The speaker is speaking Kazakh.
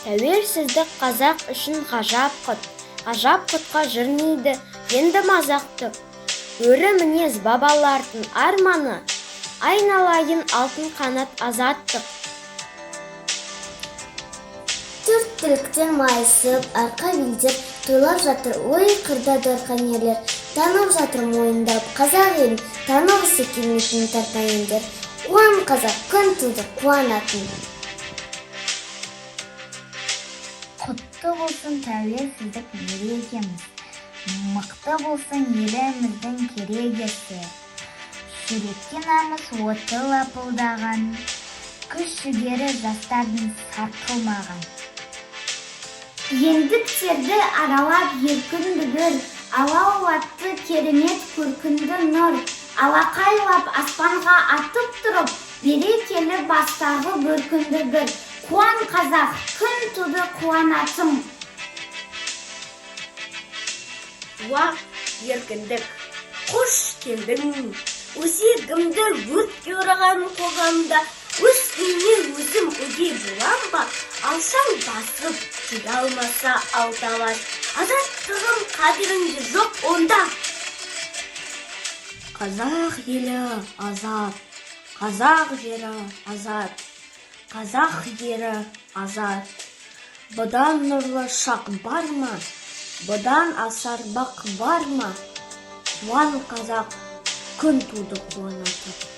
Тәуелсіздік қазақ үшін ғажап құт. Ғажап құтқа жүрмейді енді мазақты. Өрі мінез бабалардың арманы, айналайын алтын қанат азаттық. Төрт түліктен майысып, арқа белдер тойлап жатыр ой қырда дарқан ерлер. Танып жатыр мойындап, қазақ елін танығысы келмейтін тартқан елдер. Қуан қазақ, күн туды қуанатын. Құтты болсын тәуелсіздік мерекеміз, мықты болсын еліміздің керегесі. Жүректе намыс оты лапылдаған, күш-жігері жастардың сарқылмаған. Ендіктерді аралап еркін бүгір, алау атты керемет көркінді нұр. Алақайлап аспанға атып тұрып, берекелі бастағы бөркінді гүл. Қуан қазақ, күн туды қуанатым. Уа, еркіндік, қош келдің. Өзегімді өртке ораған қоғамда, өз күніне өзім өгей болам ба? Алшаң басып жүре алмаса алталас, азаттығым қадірінде жоқ онда. Қазақ елі азат, қазақ жері азат, қазақ ері азат. Бұдан нұрлы шақ бар ма? Бұдан асар бақ бар ма? Қуан қазақ, күн туды қуанатып.